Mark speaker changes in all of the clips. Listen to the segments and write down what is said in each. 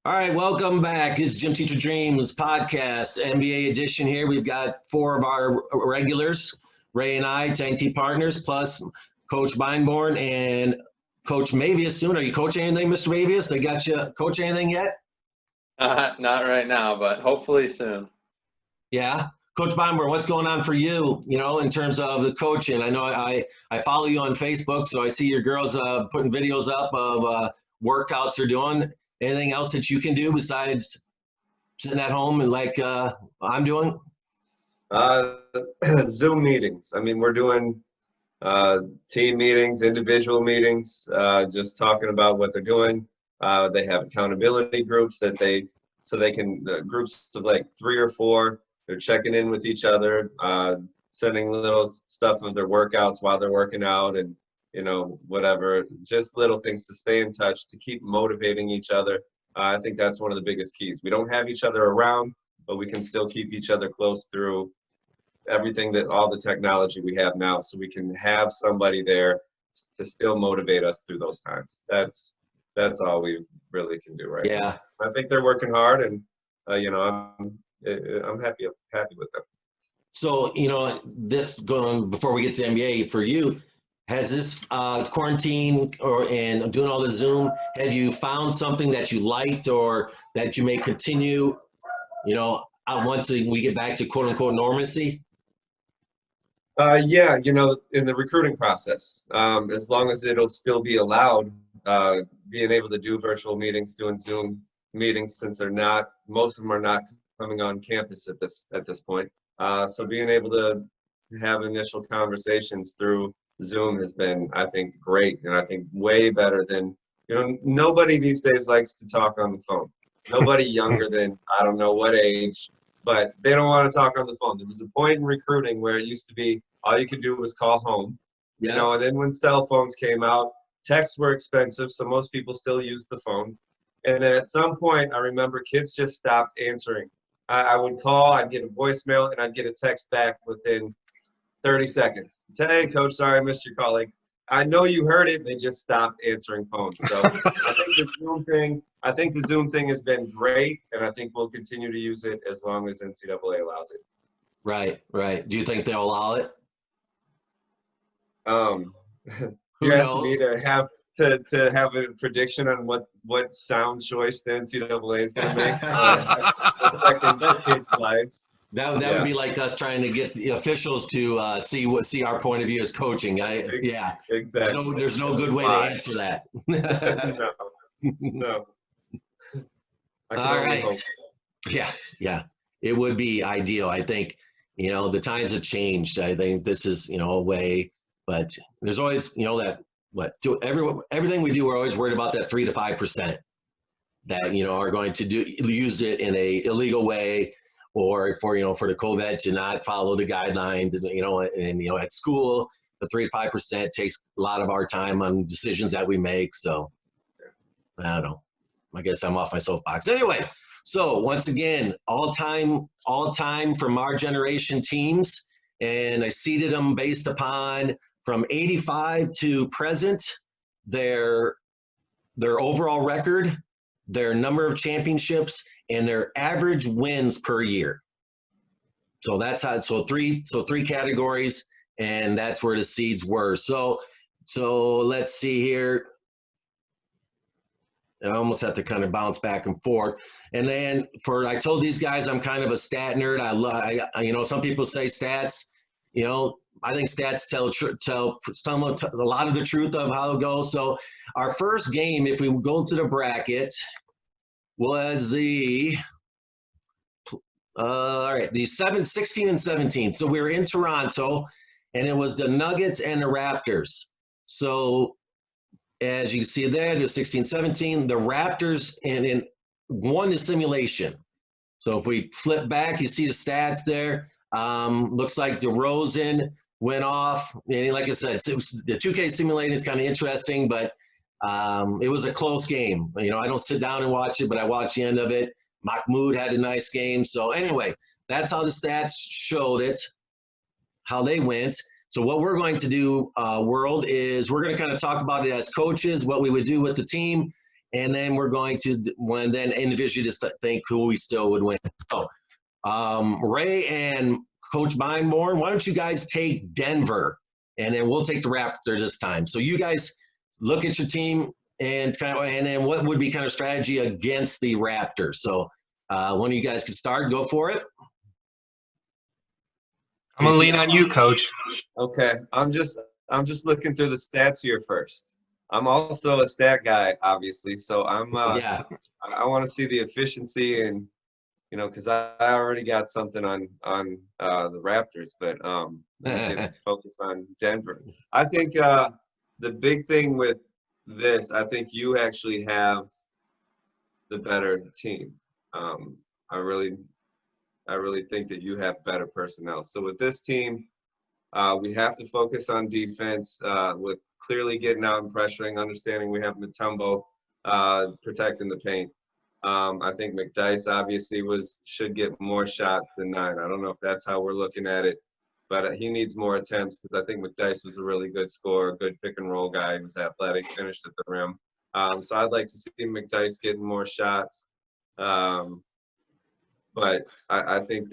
Speaker 1: All right, welcome back. It's Gym Teacher Dreams podcast, NBA edition here. We've got four of our regulars, Ray and I, Tag Team partners, plus Coach Beinborn and Coach Mavius soon. Are you coaching anything, Mr. Mavius? They got you coach anything yet?
Speaker 2: Not right now, but hopefully soon.
Speaker 1: Yeah. Coach Beinborn, what's going on for you, in terms of the coaching? I know I follow you on Facebook, so I see your girls putting videos up of workouts they're doing. Anything else that you can do besides sitting at home and like I'm doing?
Speaker 3: Zoom meetings. I mean, we're doing team meetings, individual meetings, just talking about what they're doing. They have accountability groups that they can, groups of like 3 or 4, they're checking in with each other, sending little stuff of their workouts while they're working out and, whatever, just little things to stay in touch, to keep motivating each other. I think that's one of the biggest keys. We don't have each other around, but we can still keep each other close through everything all the technology we have now, so we can have somebody there to still motivate us through those times. That's all we really can do right now. I think they're working hard, and I'm happy with them.
Speaker 1: So this going before we get to NBA for you, has this quarantine and doing all the Zoom, have you found something that you liked or that you may continue once we get back to quote unquote normalcy?
Speaker 3: Yeah, in the recruiting process, as long as it'll still be allowed, being able to do virtual meetings, doing Zoom meetings, since most of them are not coming on campus at this point. So being able to have initial conversations through Zoom has been, I think, great, and I think way better than, nobody these days likes to talk on the phone. Nobody younger than, I don't know what age, but they don't want to talk on the phone. There was a point in recruiting where it used to be all you could do was call home, and then when cell phones came out, texts were expensive, so most people still used the phone. And then at some point, I remember kids just stopped answering. I would call, I'd get a voicemail, and I'd get a text back within 30 seconds. Hey, coach, sorry I missed your call. Like, I know you heard it. They just stopped answering phones. So I think the Zoom thing has been great, and I think we'll continue to use it as long as NCAA allows it.
Speaker 1: Right. Do you think they'll allow it?
Speaker 3: You're asking me to have a prediction on what sound choice the NCAA is going to make affecting the kids' lives.
Speaker 1: That would be like us trying to get the officials to see our point of view as coaching. Exactly. There's no good way to answer that.
Speaker 3: No.
Speaker 1: All right. Hope. Yeah. It would be ideal. I think, the times have changed. I think this is, a way, but there's always, everything we do, we're always worried about that 3 to 5% that, are going to use it in a illegal way, or for the COVID to not follow the guidelines, and at school, the 3 to 5% takes a lot of our time on decisions that we make. So I don't know. I guess I'm off my soapbox. Anyway, so once again, all time from our generation teams, and I seeded them based upon from 85 to present, their overall record, their number of championships, and their average wins per year. So that's how. So three categories, and that's where the seeds were. So let's see here. I almost have to kind of bounce back and forth. And then I told these guys I'm kind of a stat nerd. I some people say stats. I think stats tell a lot of the truth of how it goes. So our first game, if we go to the bracket, was the 16 and 17. So we were in Toronto, and it was the Nuggets and the Raptors. So as you can see there, the 16-17, the Raptors and won the simulation. So if we flip back, you see the stats there. Looks like DeRozan went off. And like I said, the 2K simulating is kind of interesting, but it was a close game. I don't sit down and watch it, but I watched the end of it. Mahmoud had a nice game. So anyway, that's how the stats showed it, how they went. So what we're going to do, World, is we're going to kind of talk about it as coaches, what we would do with the team, and then we're going to then individually just think who we still would win. So Ray and Coach Beinborn, why don't you guys take Denver, and then we'll take the Raptors this time. So you guys look at your team and then what would be kind of strategy against the Raptors. So one of you guys can start. Go for it.
Speaker 4: I'm gonna lean on you, Coach.
Speaker 3: Okay, I'm just looking through the stats here first. I'm also a stat guy, obviously, so I want to see the efficiency and because I already got something on the Raptors, but focus on Denver. I think the big thing with this, I think you actually have the better team. I really think that you have better personnel. So with this team, we have to focus on defense with clearly getting out and pressuring, understanding we have Mutombo protecting the paint. I think McDyess obviously should get more shots than 9. I don't know if that's how we're looking at it, but he needs more attempts because I think McDyess was a really good scorer, good pick and roll guy. He was athletic, finished at the rim. So I'd like to see McDyess getting more shots. But I think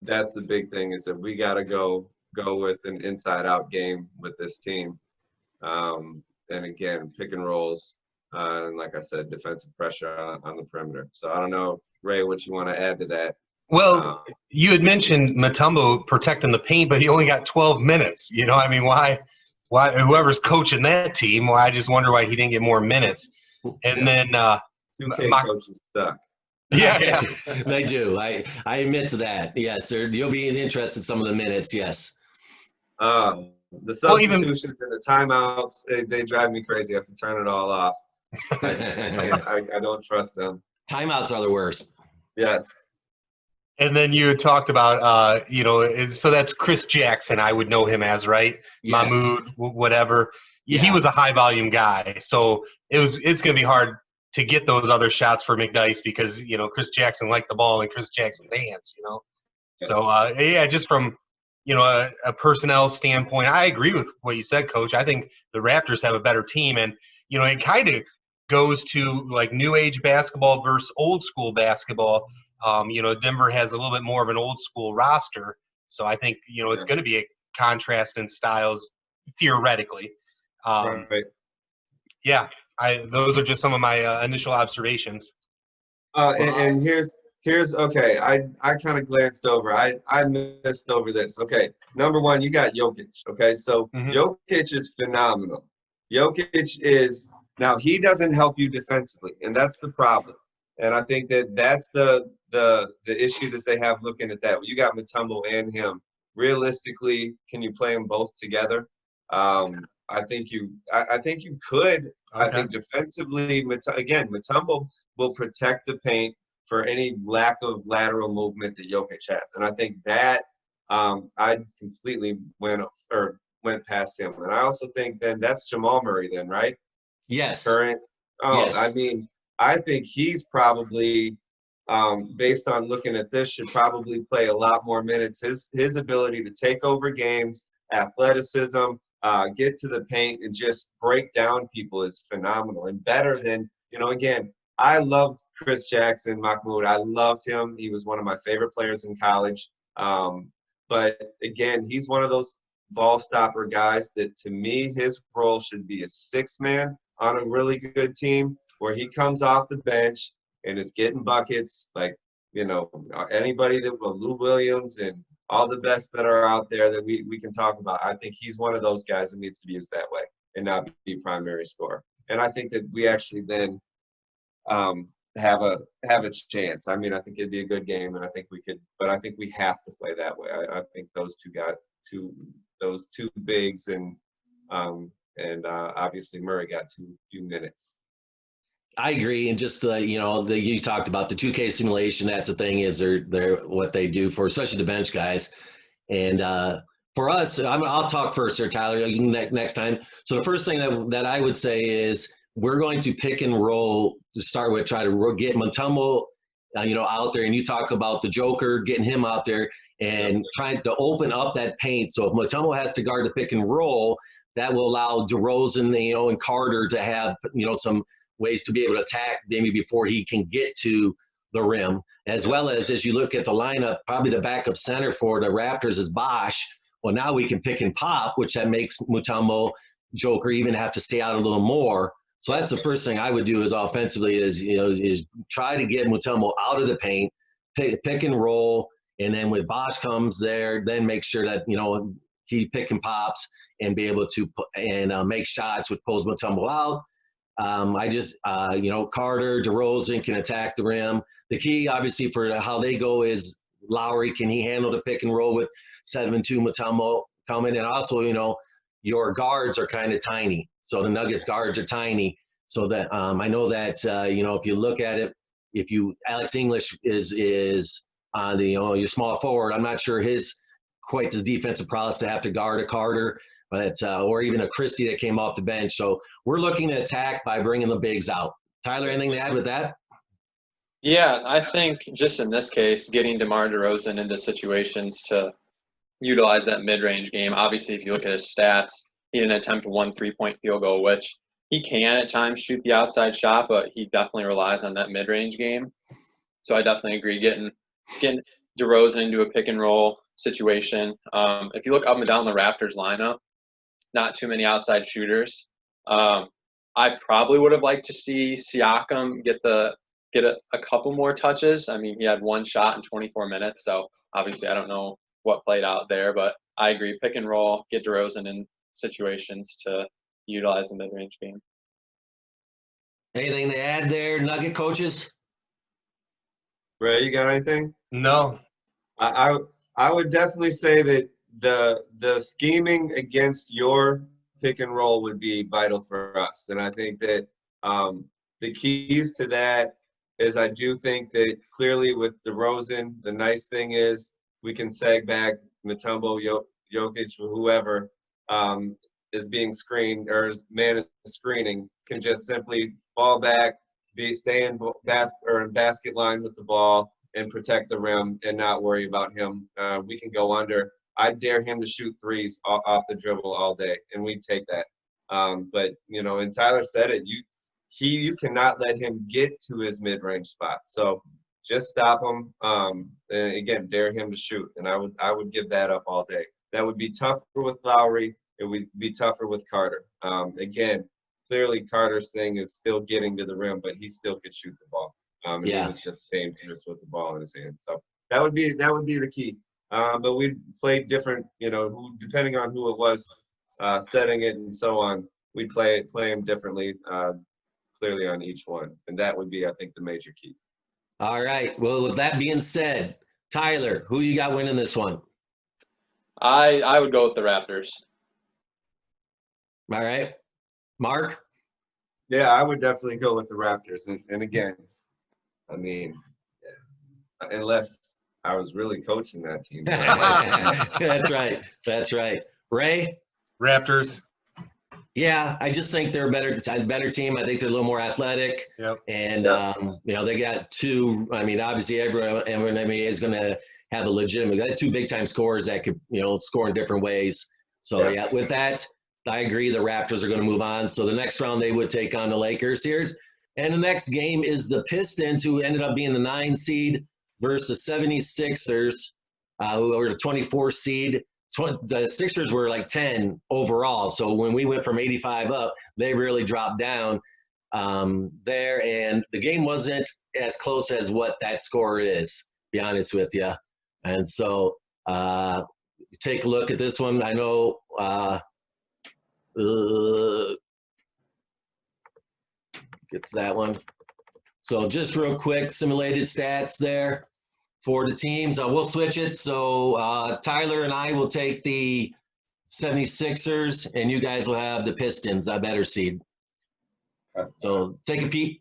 Speaker 3: that's the big thing is that we got to go with an inside-out game with this team. And again, pick and rolls. And like I said, defensive pressure on the perimeter. So I don't know, Ray, what you want to add to that.
Speaker 4: Well, you had mentioned Mutombo protecting the paint, but he only got 12 minutes. I mean, why whoever's coaching that team, I just wonder why he didn't get more minutes. And then
Speaker 3: 2K coaches suck.
Speaker 4: Yeah.
Speaker 1: They do. I admit to that. Yes, you'll be interested in some of the minutes. Yes.
Speaker 3: The substitutions and the timeouts, they drive me crazy. I have to turn it all off. I don't trust them.
Speaker 1: Timeouts are the worst.
Speaker 3: Yes.
Speaker 4: And then you had talked about, so that's Chris Jackson. I would know him as, right?
Speaker 1: Yes.
Speaker 4: Mahmoud, whatever.
Speaker 1: Yeah.
Speaker 4: He was a high volume guy, so it's going to be hard to get those other shots for McDyess because Chris Jackson liked the ball in Chris Jackson's hands.
Speaker 3: Yeah.
Speaker 4: So just from a personnel standpoint, I agree with what you said, Coach. I think the Raptors have a better team, and it kind of goes to like new age basketball versus old school basketball. Denver has a little bit more of an old school roster, so I think it's going to be a contrast in styles theoretically.
Speaker 3: Right.
Speaker 4: Yeah, those are just some of my initial observations.
Speaker 3: And here's okay. I kind of glanced over. I missed over this. Okay, number one, you got Jokic. Okay, so Jokic is phenomenal. Jokic is now he doesn't help you defensively, and that's the problem. And I think that's the issue that they have looking at that. You got Mutombo and him. Realistically, can you play them both together? I think you could. Okay. I think defensively, Mutombo will protect the paint for any lack of lateral movement that Jokic has, and I think that I completely went past him. And I also think then that's Jamal Murray, then, right?
Speaker 1: Yes.
Speaker 3: Current. Oh,
Speaker 1: yes.
Speaker 3: I mean, I think he's probably, based on looking at this, should probably play a lot more minutes. His ability to take over games, athleticism, get to the paint, and just break down people is phenomenal and better than, again, I love Chris Jackson, Mahmoud. I loved him. He was one of my favorite players in college. But again, he's one of those ball stopper guys that, to me, his role should be a 6-man on a really good team where he comes off the bench and is getting buckets like, anybody that will, Lou Williams and all the best that are out there that we can talk about. I think he's one of those guys that needs to be used that way and not be primary scorer. And I think that we actually then have a chance. I mean, I think it'd be a good game, and I think we could, but I think we have to play that way. I think those two bigs and obviously Murray got too few minutes.
Speaker 1: I agree, and just you talked about the 2K simulation. That's the thing is they're what they do for especially the bench guys, and for us, I'll talk first, Sir Tyler. You can next time. So the first thing that I would say is we're going to pick and roll to start with. Try to get Mutombo, out there, and you talk about the Joker, getting him out there and trying to open up that paint. So if Mutombo has to guard the pick and roll, that will allow DeRozan, and Carter to have some ways to be able to attack maybe before he can get to the rim, as well as you look at the lineup, probably the backup center for the Raptors is Bosch. Well, now we can pick and pop, which that makes Mutombo, Joker even have to stay out a little more. So that's the first thing I would do is offensively is try to get Mutombo out of the paint, pick and roll, and then when Bosch comes there, then make sure that he pick and pops and be able to make shots which pulls Mutombo out. Carter, DeRozan can attack the rim. The key, obviously, for how they go is Lowry, can he handle the pick and roll with 7-2 Mutombo coming? And also, your guards are kind of tiny. So the Nuggets guards are tiny. So that I know that, if you look at it, Alex English is on your small forward, I'm not sure quite his defensive prowess to have to guard a Carter. But or even a Christie that came off the bench. So we're looking to attack by bringing the bigs out. Tyler, anything to add with that?
Speaker 2: Yeah, I think just in this case, getting DeMar DeRozan into situations to utilize that mid-range game. Obviously, if you look at his stats, he didn't attempt 1 3-point field goal, which he can at times shoot the outside shot, but he definitely relies on that mid-range game. So I definitely agree getting DeRozan into a pick and roll situation. If you look up and down the Raptors lineup, not too many outside shooters. I probably would have liked to see Siakam get a couple more touches. I mean, he had 1 shot in 24 minutes, so obviously I don't know what played out there, but I agree. Pick and roll, get DeRozan in situations to utilize the mid-range game.
Speaker 1: Anything to add there, Nugget coaches?
Speaker 3: Ray, you got anything?
Speaker 4: No.
Speaker 3: I would definitely say that the scheming against your pick and roll would be vital for us. And I think that the keys to that is I do think that clearly with DeRozan, the nice thing is we can sag back Mutombo, Jokic, whoever is being screened or man is screening can just simply fall back, stay in basket line with the ball and protect the rim and not worry about him. We can go under. I dare him to shoot threes off the dribble all day, and we take that. But and Tyler said it. You cannot let him get to his mid-range spot. So just stop him. And again, dare him to shoot, and I would give that up all day. That would be tougher with Lowry. It would be tougher with Carter. Again, clearly Carter's thing is still getting to the rim, but he still could shoot the ball. And he was just dangerous with the ball in his hand. So that would be the key. But we played different, depending on who it was setting it and so on. We'd play him differently, clearly on each one, and that would be, I think, the major key.
Speaker 1: All right. Well, with that being said, Tyler, who you got winning this one?
Speaker 2: I would go with the Raptors.
Speaker 1: All right, Mark.
Speaker 3: Yeah, I would definitely go with the Raptors, and again, I mean, unless I was really coaching that team.
Speaker 1: That's right. That's right. Ray?
Speaker 4: Raptors.
Speaker 1: Yeah, I just think they're a better team. I think they're a little more athletic.
Speaker 4: Yep.
Speaker 1: And, they got two. I mean, obviously, everyone is going to have a legitimate – they got 2 big-time scorers that could, score in different ways. So, yeah, with that, I agree the Raptors are going to move on. So the next round, they would take on the Lakers here. And the next game is the Pistons, who ended up being the 9 seed, versus 76ers, who were the 24 seed. The Sixers were like 10 overall. So when we went from 85 up, they really dropped down there. And the game wasn't as close as what that score is, to be honest with you. And so take a look at this one. I know get to that one. So just real quick, simulated stats there for the teams. We'll switch it. So Tyler and I will take the 76ers, and you guys will have the Pistons, that better seed. So take a peek.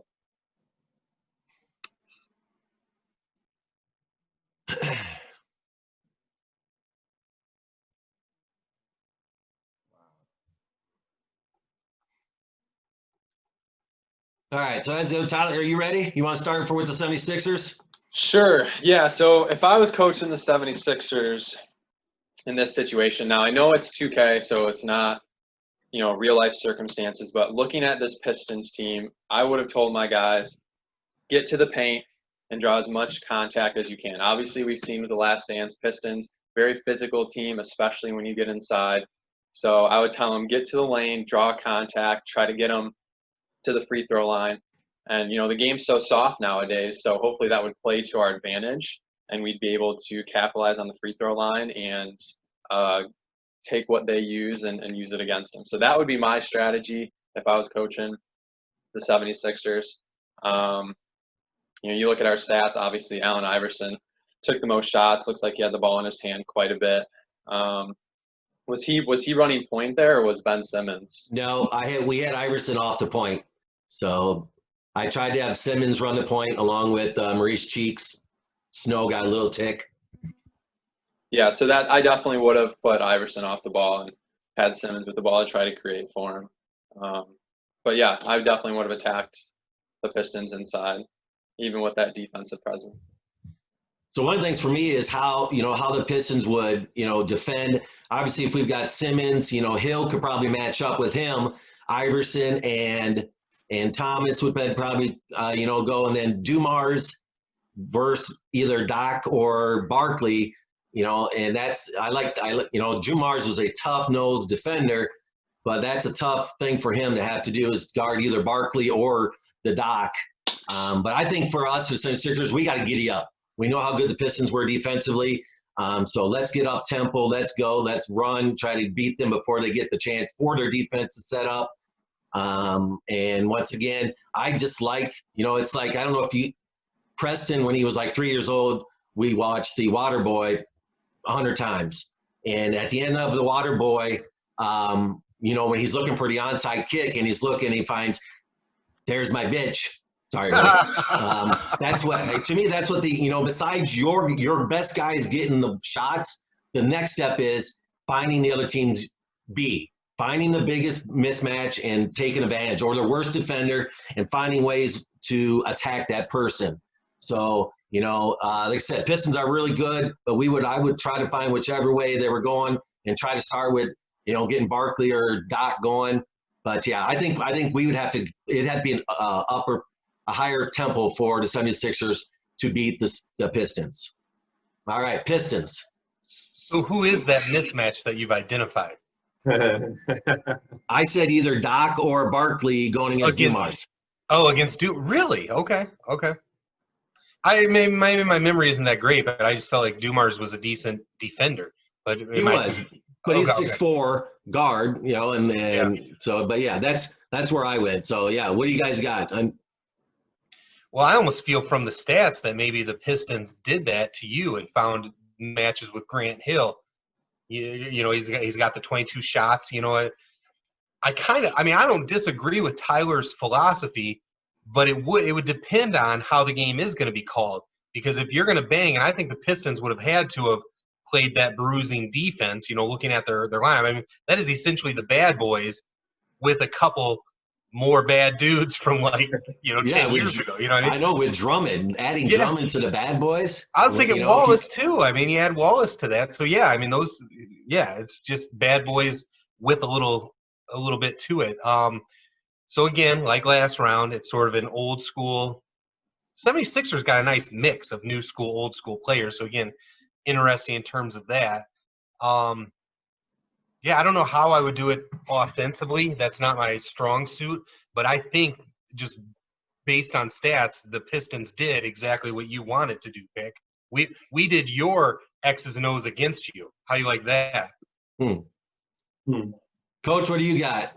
Speaker 1: All right, so let's go. Tyler, are you ready? You want to start with the 76ers?
Speaker 2: Sure. Yeah, so if I was coaching the 76ers in this situation, now I know it's 2K, so it's not, real life circumstances, but looking at this Pistons team, I would have told my guys, get to the paint and draw as much contact as you can. Obviously, we've seen with the Last Dance, Pistons, very physical team, especially when you get inside. So I would tell them, get to the lane, draw contact, try to get them to the free throw line. And, the game's so soft nowadays, so hopefully that would play to our advantage, and we'd be able to capitalize on the free throw line and take what they use and use it against them. So that would be my strategy if I was coaching the 76ers. You look at our stats, obviously Allen Iverson took the most shots, looks like he had the ball in his hand quite a bit. Was he running point there, or was Ben Simmons?
Speaker 1: No, we had Iverson off the point. So I tried to have Simmons run the point along with Maurice Cheeks. Snow got a little tick.
Speaker 2: Yeah, so that I definitely would have put Iverson off the ball and had Simmons with the ball to try to create for him. But yeah, I definitely would have attacked the Pistons inside, even with that defensive presence.
Speaker 1: So one of the things for me is how the Pistons would, defend. Obviously, if we've got Simmons, Hill could probably match up with him. Iverson and Thomas would probably, go, and then Dumars versus either Doc or Barkley, and Dumars was a tough-nosed defender, but that's a tough thing for him to have to do, is guard either Barkley or the Doc. But I think for us, for 76ers, we got to giddy up. We know how good the Pistons were defensively. So let's get up tempo. Let's go. Let's run. Try to beat them before they get the chance for their defense to set up. And once again, I just like, it's like, I don't know if Preston, when he was like 3 years old, we watched The Waterboy 100 times. And at the end of The Waterboy, when he's looking for the onside kick and he's looking, he finds, there's my bitch. Sorry, that's what, to me, that's what besides your best guys getting the shots, the next step is finding the other team's B, finding the biggest mismatch and taking advantage, or the worst defender, and finding ways to attack that person. So, like I said, Pistons are really good, but I would try to find whichever way they were going and try to start with, getting Barkley or Doc going. But yeah, I think we would have to, it'd have to be a higher tempo for the 76ers to beat the Pistons. All right, Pistons.
Speaker 4: So who is that mismatch that you've identified?
Speaker 1: I said either Doc or Barkley going against Dumars.
Speaker 4: Oh, against Really? Okay. Maybe my memory isn't that great, but I just felt like Dumars was a decent defender. But
Speaker 1: he was. But he's 6'4" guard, so. But yeah, that's where I went. So yeah, what do you guys got?
Speaker 4: Well, I almost feel from the stats that maybe the Pistons did that to you and found matches with Grant Hill. He's got the 22 shots. I don't disagree with Tyler's philosophy, but it would depend on how the game is going to be called. Because if you're going to bang, and I think the Pistons would have had to have played that bruising defense, looking at their lineup. I mean, that is essentially the bad boys with a couple more bad dudes from 10 years ago. You know what I mean?
Speaker 1: I know, with Drummond, adding Drummond to the bad boys.
Speaker 4: I was thinking Wallace too. I mean, you add Wallace to that. So yeah, I mean it's just bad boys with a little bit to it. So again, like last round, it's sort of an old school. 76ers got a nice mix of new school, old school players. So again, interesting in terms of that. I don't know how I would do it offensively. That's not my strong suit. But I think just based on stats, the Pistons did exactly what you wanted to do, Pick. We did your X's and O's against you. How do you like that?
Speaker 1: Coach, what do you got?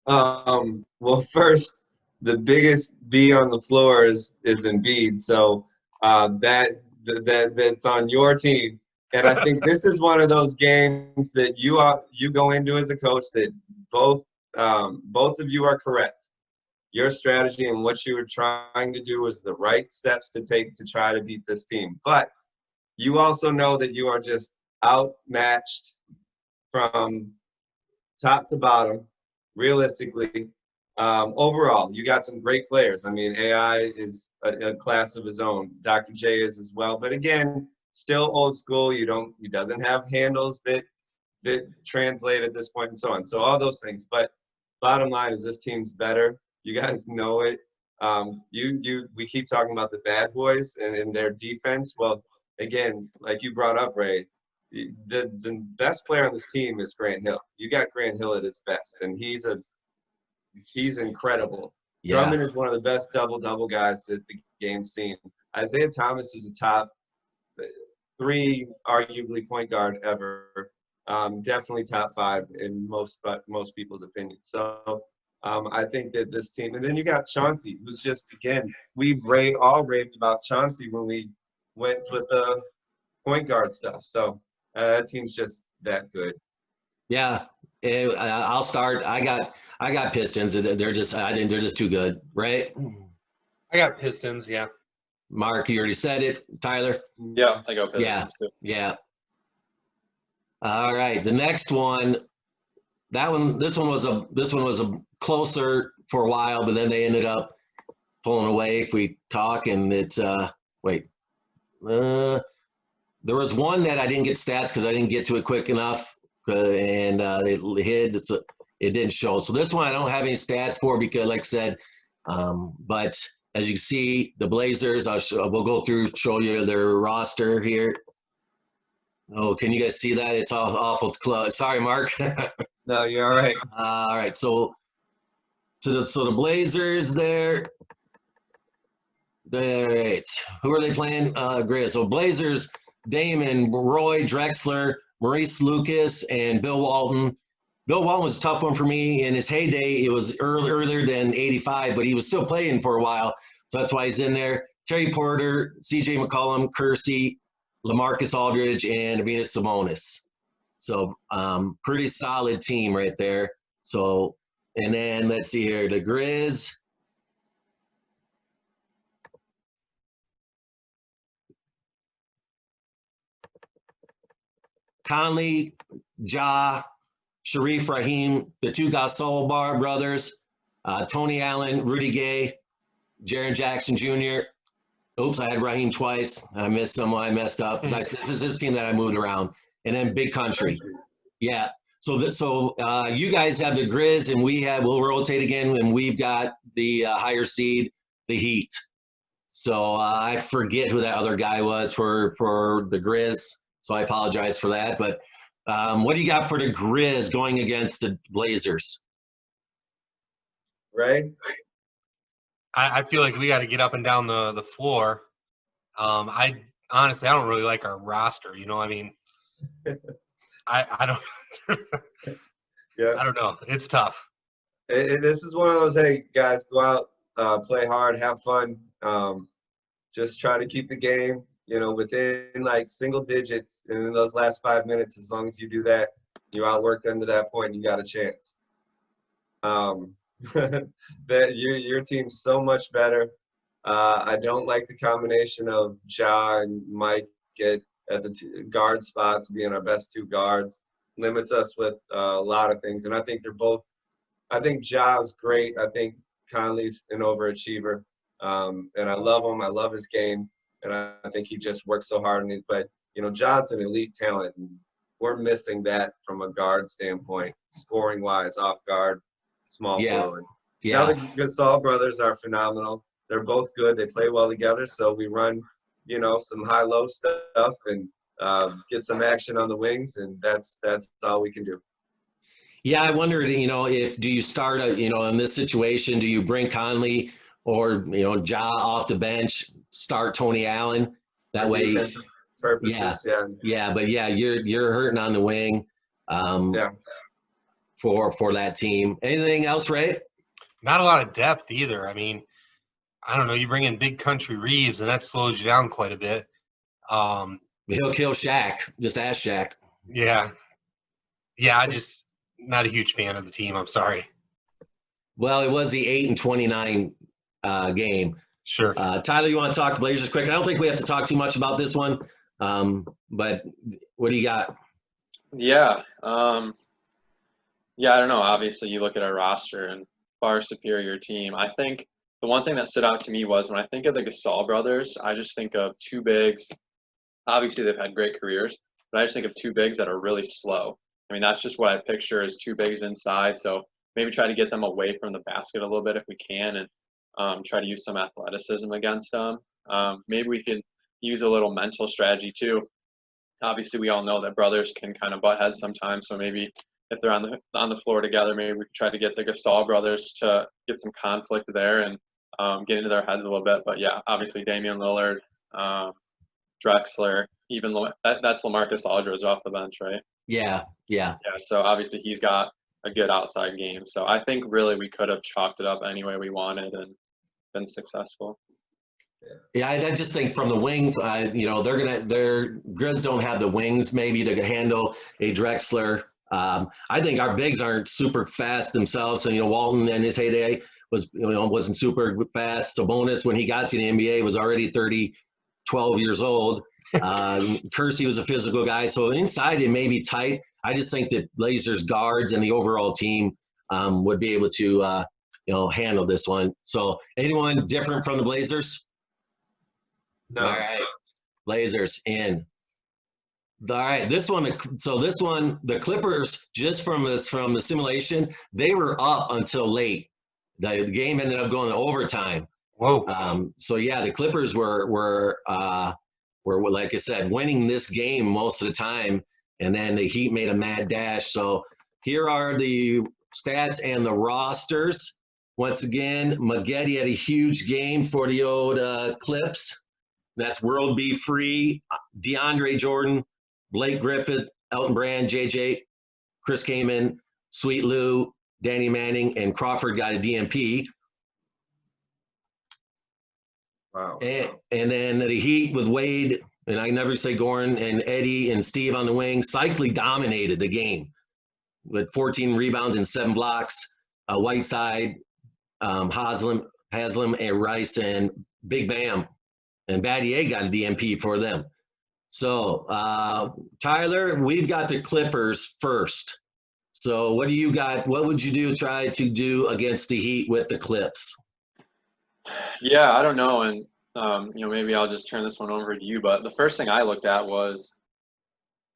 Speaker 3: Well, first, the biggest B on the floor is Embiid. So that's on your team. And I think this is one of those games that you go into as a coach that both of you are correct. Your strategy and what you were trying to do was the right steps to take to try to beat this team. But you also know that you are just outmatched from top to bottom, realistically. Overall, you got some great players. I mean, AI is a class of his own. Dr. J is as well. But again, still old school. He doesn't have handles that that translate at this point and so on. So all those things. But bottom line is this team's better. You guys know it. We keep talking about the bad boys and their defense. Well, again, like you brought up, Ray, the best player on this team is Grant Hill. You got Grant Hill at his best, and he's incredible.
Speaker 1: Yeah.
Speaker 3: Drummond is one of the best double-double guys that the game's seen. Isaiah Thomas is a top 3, arguably, point guard ever. Definitely top 5 in most people's opinion. So I think that this team, and then you got Chauncey, who's just, again, we all raved about Chauncey when we went with the point guard stuff. So that team's just that good.
Speaker 1: Yeah, I'll start. I got Pistons. They're just too good, right?
Speaker 4: I got Pistons, yeah.
Speaker 1: Mark, you already said it. Tyler?
Speaker 2: Yeah, I go Pistons
Speaker 1: Yeah,
Speaker 2: too.
Speaker 1: yeah. All right, the next one. This one was a closer for a while, but then they ended up pulling away. If we talk, and it's wait, there was one that I didn't get stats because I didn't get to it quick enough, and it hid. It didn't show. So this one I don't have any stats for because, like I said, but as you can see, the Blazers. We'll go through, show you their roster here. Oh, can you guys see that? It's awful close. Sorry, Mark.
Speaker 3: No, you're all right.
Speaker 1: All right, so the Blazers there. Right. Who are they playing? Great. So Blazers, Damon, Roy Drexler, Maurice Lucas, and Bill Walton. Bill Walton was a tough one for me. In his heyday, it was earlier than '85, but he was still playing for a while, so that's why he's in there. Terry Porter, C.J. McCollum, Kersey, LaMarcus Aldridge, and Venus Simonis. So pretty solid team right there. So, and then let's see here, the Grizz. Conley, Ja, Sharif Rahim, the 2 Gasol Bar brothers, Tony Allen, Rudy Gay, Jaren Jackson Jr. Oops, I had Raheem twice. I missed someone. I messed up. This is his team that I moved around. And then Big Country. Yeah. So you guys have the Grizz, and we'll rotate again, and we've got the higher seed, the Heat. So I forget who that other guy was for the Grizz. So I apologize for that. But what do you got for the Grizz going against the Blazers?
Speaker 3: Ray?
Speaker 4: I feel like we got to get up and down the floor. I honestly don't really like our roster. You know, I mean, I don't.
Speaker 3: Yeah.
Speaker 4: I don't know. It's tough.
Speaker 3: This is one of those, hey guys, go out, play hard, have fun. Just try to keep the game, within like single digits, and in those last 5 minutes, as long as you do that, you outwork them to that point, and you got a chance. That your team's so much better. I don't like the combination of Ja and Mike at the guard spots being our best 2 guards. Limits us with a lot of things, and I think they're both. I think Ja's great. I think Conley's an overachiever, and I love him. I love his game, and I think he just works so hard. But Ja's an elite talent, and we're missing that from a guard standpoint, scoring wise, off guard, small forward.
Speaker 1: Yeah.
Speaker 3: Now the Gasol brothers are phenomenal. They're both good. They play well together. So we run, some high-low stuff and get some action on the wings, and that's all we can do.
Speaker 1: Yeah, I wondered, do you start, in this situation, do you bring Conley or, Ja off the bench, start Tony Allen? That way,
Speaker 3: defensive purposes,
Speaker 1: yeah, but yeah, you're hurting on the wing, for that team. Anything else, Ray?
Speaker 4: Not a lot of depth either. I mean, I don't know. You bring in Big Country Reeves, and that slows you down quite a bit.
Speaker 1: He'll kill Shaq. Just ask Shaq.
Speaker 4: Yeah. I just not a huge fan of the team. I'm sorry.
Speaker 1: Well, it was the 8-29 game.
Speaker 4: Sure.
Speaker 1: Tyler, you want to talk Blazers quick? I don't think we have to talk too much about this one, but what do you got?
Speaker 2: Yeah. I don't know. Obviously, you look at our roster and far superior team. I think the one thing that stood out to me was when I think of the Gasol brothers, I just think of 2 bigs. Obviously, they've had great careers, but I just think of 2 bigs that are really slow. I mean, that's just what I picture as two bigs inside. So maybe try to get them away from the basket a little bit if we can, and try to use some athleticism against them. Maybe we could use a little mental strategy too. Obviously, we all know that brothers can kind of butt heads sometimes. So maybe if they're on the floor together, maybe we could try to get the Gasol brothers to get some conflict there and get into their heads a little bit. But yeah, obviously Damian Lillard, Drexler, even that's LaMarcus Aldridge off the bench, right?
Speaker 1: Yeah.
Speaker 2: Yeah. So obviously he's got a good outside game. So I think really we could have chalked it up any way we wanted and been successful.
Speaker 1: Yeah, I just think from the wing, their Grizz don't have the wings maybe to handle a Drexler. I think our bigs aren't super fast themselves. So, Walton in his heyday wasn't super fast. Sabonis, when he got to the NBA, was already 12 years old. Kersey was a physical guy. So inside it may be tight. I just think that Blazers guards and the overall team would be able to, handle this one. So anyone different from the Blazers?
Speaker 3: No.
Speaker 1: All right, Blazers in. All right, this one. So this one, the Clippers, just from the simulation, they were up until late. The game ended up going to overtime.
Speaker 4: Whoa.
Speaker 1: So yeah, the Clippers were like I said, winning this game most of the time, and then the Heat made a mad dash. So here are the stats and the rosters. Once again, Maggette had a huge game for the old Clips. That's World B. Free, DeAndre Jordan, Blake Griffin, Elton Brand, JJ, Chris Kaman, Sweet Lou, Danny Manning, and Crawford got a DMP.
Speaker 3: Wow.
Speaker 1: And then the Heat with Wade, and I never say Goran, and Eddie and Steve on the wing, cyclically dominated the game with 14 rebounds and 7 blocks. Whiteside, Haslam, and Rice, and Big Bam. And Battier got a DMP for them. So, Tyler, we've got the Clippers first. So what do you got? What would you try to do against the Heat with the Clips?
Speaker 2: Yeah, I don't know. And, maybe I'll just turn this one over to you. But the first thing I looked at was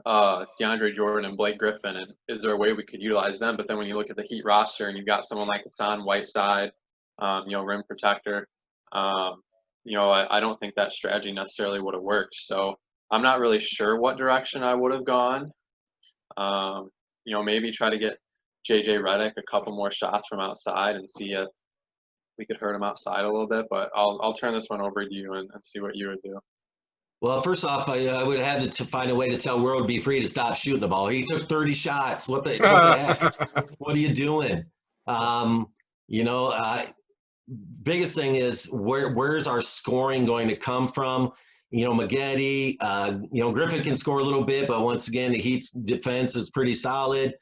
Speaker 2: DeAndre Jordan and Blake Griffin. And is there a way we could utilize them? But then when you look at the Heat roster and you've got someone like Hassan Whiteside, rim protector, I don't think that strategy necessarily would have worked. So I'm not really sure what direction I would have gone. Maybe try to get JJ Redick a couple more shots from outside and see if we could hurt him outside a little bit. But I'll turn this one over to you and see what you would do.
Speaker 1: Well, first off, I would have to find a way to tell World Be Free to stop shooting the ball. He took 30 shots. What the heck? What are you doing? Biggest thing is where's our scoring going to come from? Maggette, Griffin can score a little bit, but once again, the Heat's defense is pretty solid.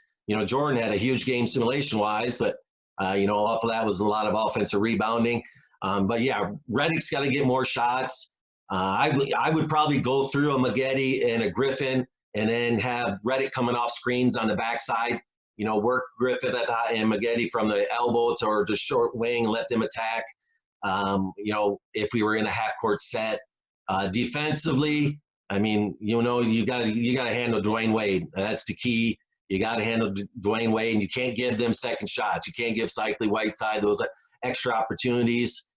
Speaker 1: Jordan had a huge game simulation-wise, but, off of that was a lot of offensive rebounding. But, yeah, Redick's got to get more shots. I would probably go through a Maggette and a Griffin and then have Redick coming off screens on the backside. Work Griffith and Maggette from the elbow or the short wing, let them attack. If we were in a half-court set. Defensively, I mean, you got to handle Dwayne Wade. That's the key. You got to handle Dwayne Wade, and you can't give them second shots. You can't give Cycli Whiteside those extra opportunities.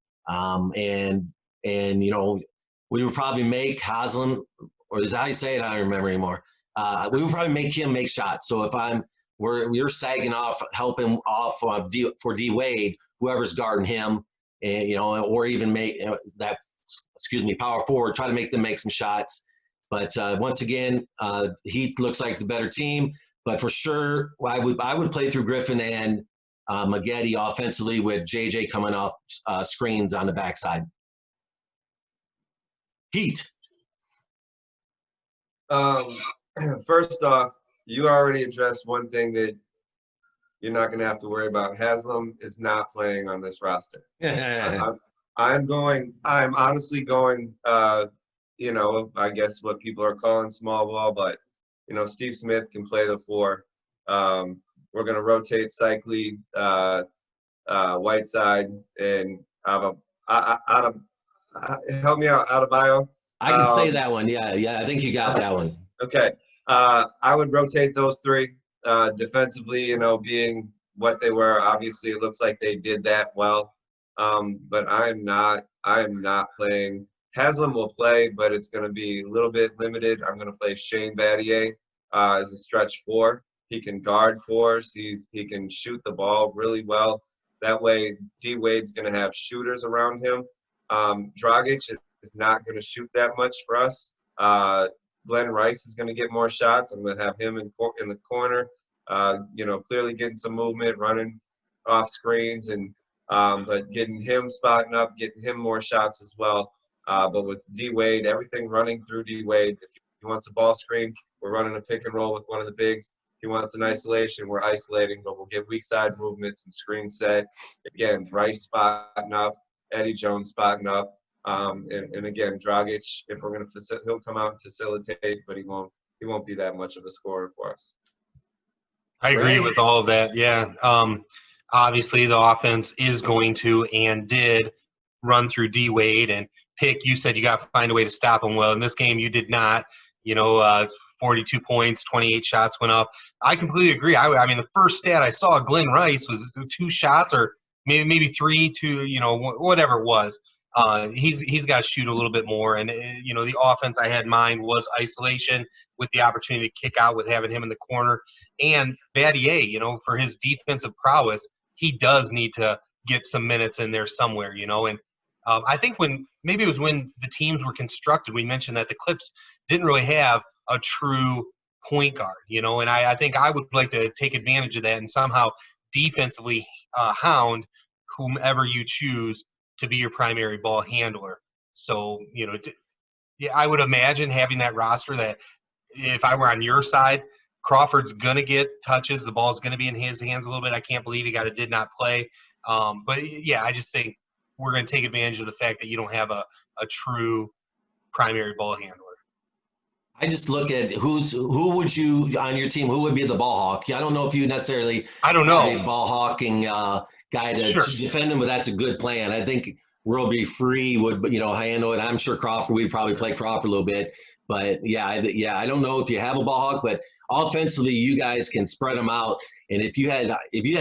Speaker 1: We would probably make Haslam, or is that how you say it? I don't remember anymore. We would probably make him make shots. So if we're sagging off, helping off for D Wade, whoever's guarding him, and or even make power forward, try to make them make some shots. But once again, Heat looks like the better team. But for sure, I would play through Griffin and Maggette offensively with JJ coming off screens on the backside. Heat.
Speaker 3: First off, you already addressed one thing that you're not going to have to worry about. Haslam is not playing on this roster. I'm honestly going, I guess what people are calling small ball, but, Steve Smith can play the 4. We're going to rotate Cycli, Whiteside, and help me out, Adebayo.
Speaker 1: I can say that one. Yeah, I think you got that one.
Speaker 3: Okay. I would rotate those 3. Defensively, being what they were, obviously it looks like they did that well. But I'm not playing. Haslam will play, but it's going to be a little bit limited. I'm going to play Shane Battier as a stretch 4. He can guard 4s. He can shoot the ball really well. That way, D Wade's going to have shooters around him. Dragic is not going to shoot that much for us. Glenn Rice is going to get more shots. I'm going to have him in the corner. Clearly getting some movement, running off screens, and but getting him spotting up, getting him more shots as well. But with D Wade, everything running through D Wade. If he wants a ball screen, we're running a pick and roll with one of the bigs. If he wants an isolation, we're isolating, but we'll get weak side movements and screen set. Again, Rice spotting up, Eddie Jones spotting up, and again, Dragic. If we're gonna he'll come out and facilitate, but he won't be that much of a scorer for us.
Speaker 4: I agree with all of that. Yeah. Obviously, the offense is going to and did run through D Wade and pick. You said you got to find a way to stop him. Well, in this game, you did not. 42 points, 28 shots went up. I completely agree. I mean, the first stat I saw, Glenn Rice, was 2 shots or maybe 3, 2, whatever it was. He's got to shoot a little bit more. And, the offense I had in mind was isolation with the opportunity to kick out with having him in the corner. And Battier, for his defensive prowess, he does need to get some minutes in there somewhere, And I think when the teams were constructed, we mentioned that the Clips didn't really have a true point guard, And I think I would like to take advantage of that and somehow defensively hound whomever you choose to be your primary ball handler. So, I would imagine having that roster that if I were on your side, Crawford's going to get touches. The ball's going to be in his hands a little bit. I can't believe he did not play. But, yeah, I just think we're going to take advantage of the fact that you don't have a true primary ball handler.
Speaker 1: I just look at who would you on your team, who would be the ball hawk? I don't know if you necessarily
Speaker 4: have
Speaker 1: a ball hawking guy to defend him, but that's a good plan. I think World Free would, handle it. I'm sure Crawford, we'd probably play Crawford a little bit. But, I don't know if you have a ball hawk, but offensively you guys can spread them out. And if you had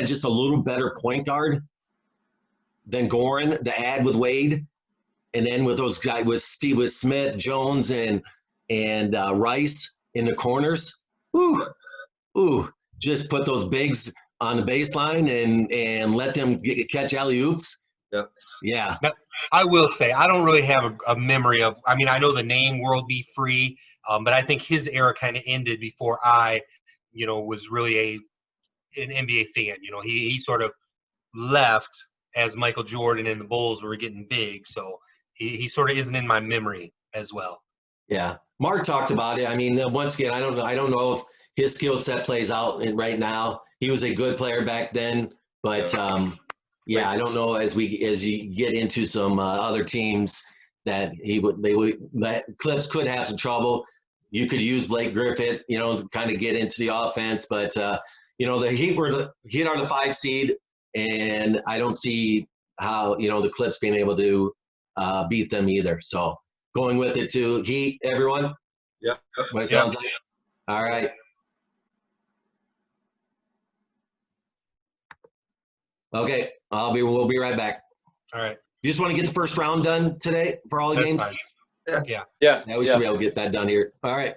Speaker 1: just a little better point guard than Goran to add with Wade, and then with those guys with Smith, Jones, and Rice in the corners, just put those bigs on the baseline and let them catch alley-oops.
Speaker 3: Yep.
Speaker 1: Yeah.
Speaker 4: Now, I will say I don't really have a memory of. I mean, I know the name World Be Free, but I think his era kind of ended before I, was really an NBA fan. He sort of left as Michael Jordan and the Bulls were getting big, so he sort of isn't in my memory as well.
Speaker 1: Yeah, Mark talked about it. I mean, once again, I don't know if his skill set plays out right now. He was a good player back then, but I don't know as you get into some other teams that that Clips could have some trouble. You could use Blake Griffin, to kind of get into the offense, but the Heat are the 5 seed, and I don't see how the Clips being able to beat them either. So going with it to Heat, everyone.
Speaker 3: Yeah.
Speaker 1: What it sounds like. All right. Okay, we'll be right back.
Speaker 4: All right.
Speaker 1: You just want to get the first round done today for all the games?
Speaker 4: Fine.
Speaker 3: Yeah.
Speaker 4: Yeah.
Speaker 1: We should be able to get that done here. All right.